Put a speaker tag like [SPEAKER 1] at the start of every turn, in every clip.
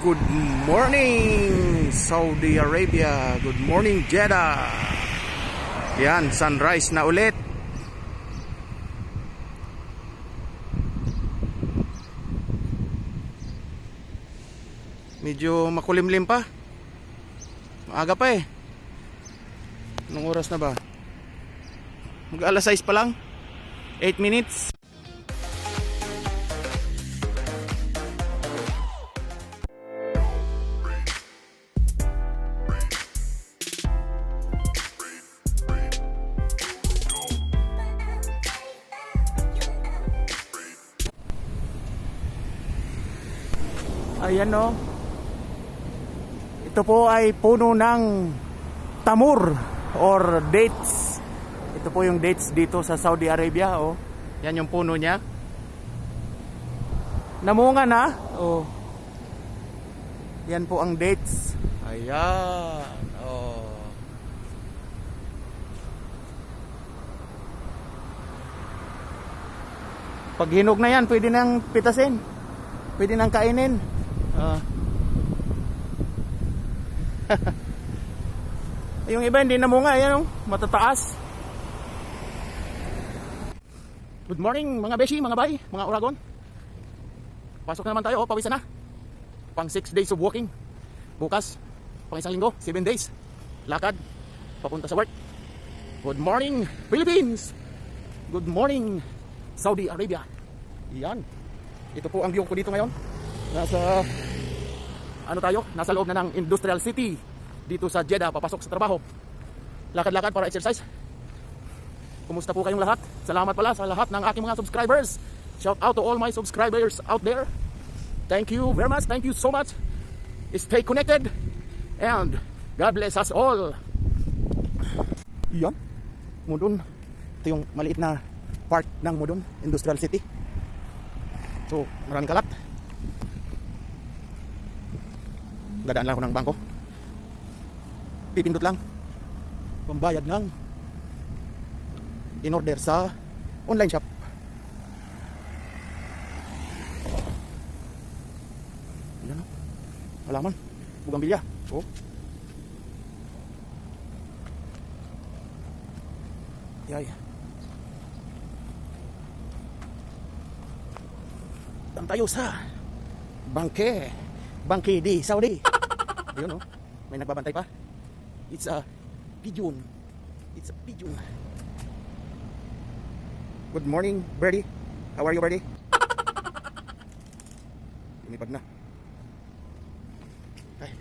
[SPEAKER 1] Good morning Saudi Arabia. Good morning Jeddah. Yan, sunrise na ulit. Medyo makulimlim pa. Maaga pa eh. Anong oras na ba? Mag-alas 6 pa lang. 8 minutes. Ayan o. Ito po ay puno ng tamur or dates. Ito po yung dates dito sa Saudi Arabia. Oh. Yan yung puno niya. Namunga na. Oh. Yan po ang dates. Ayan. Oh. Pag hinog na yan, pwede nang pitasin. Pwede nang kainin. Yung iba hindi namunga, yan matataas. Good morning mga beshi, mga bay, mga Oragon. Pasok na naman tayo, pawisan na. Pang 6 days of walking. Bukas, pang isang linggo, 7 days. Lakad, papunta sa work. Good morning Philippines. Good morning Saudi Arabia. Yan. Ito po ang view ko dito ngayon. Nasa loob na ng Industrial City dito sa Jeddah, papasok sa trabaho. Lakad-lakad para exercise. Kumusta po kayong lahat? Salamat pala sa lahat ng aking mga subscribers. Shout out to all my subscribers out there. Thank you very much. Thank you so much. Stay connected and God bless us all. Yan. Mudon. Ito yung maliit na part ng Mudon Industrial City. So, maraming kalat. Dadaan lang ako ng bangko. Pipindot lang. Pambayad ng in-order sa online shop. Ayan o. Halaman. Bugambilya. Oh. Yay. Dan tayo sa Bangke di Saudi. Ayun, may nagbabantay pa. It's a pigeon. It's a pigeon. Good morning, birdie. How are you, birdie? Lumipad na. Ay.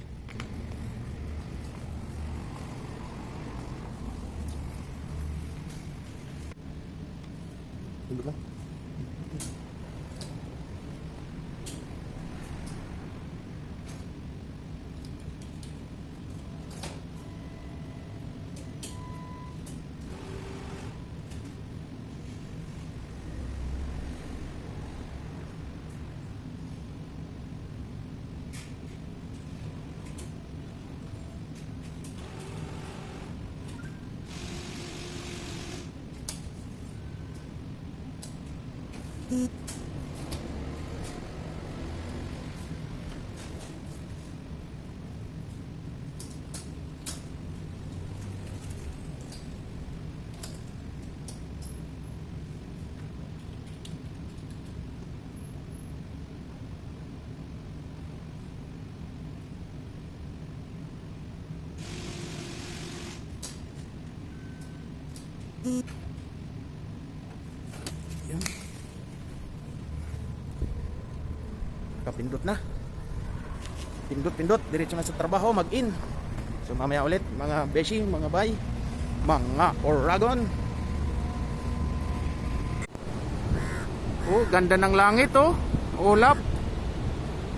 [SPEAKER 1] Tunduk lang. Yan. Kapindot na. Pindot. Diretso na sa trabaho, mag-in. So mamaya ulit, mga beshi, mga bay, mga Oragon. Oh, ganda ng langit oh. Ulap.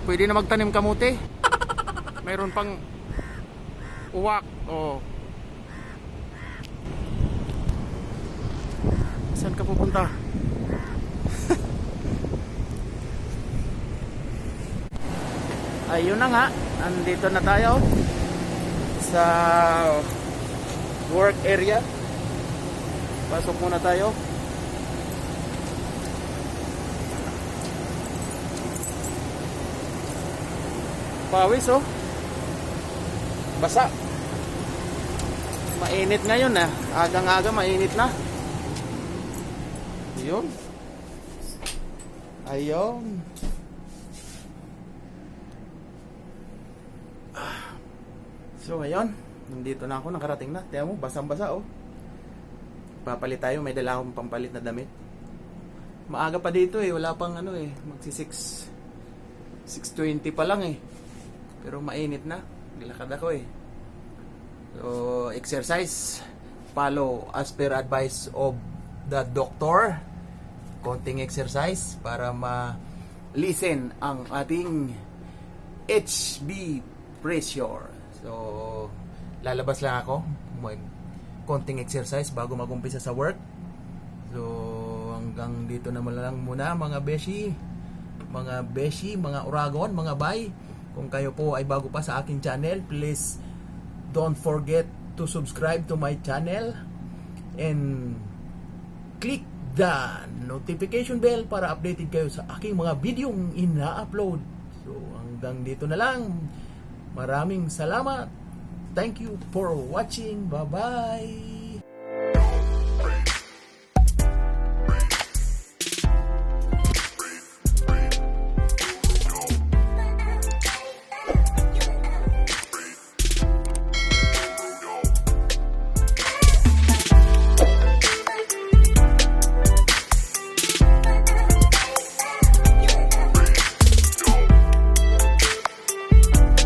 [SPEAKER 1] Pwede na magtanim kamuti. Mayroon pang uwak. Oh. Saan ka pupunta? Ayun na nga, andito na tayo sa work area. Pasok muna tayo. pawis oh. Basa. Mainit ngayon ah. Agang-aga mainit na. Ayun. Ayun. So ayun, nandito na ako, nakarating na. Tingnan mo, basang-basa oh. Papalit tayo, may dala akong pampalit na damit. Maaga pa dito eh, wala pang ano eh, magsi 6:20 pa lang eh. Pero mainit na, nilakad ako eh. So, exercise, follow as per advice of the doctor. Konting exercise para ma-listen ang ating HB pressure. So, lalabas lang ako, konting exercise bago mag-umpisa sa work. So, hanggang dito naman lang muna mga beshi, mga uragon, mga bay. Kung kayo po ay bago pa sa aking channel, please don't forget to subscribe to my channel and click the notification bell para updated kayo sa aking mga videong ina-upload. So, hanggang dito na lang. Maraming salamat. Thank you for watching. Bye-bye.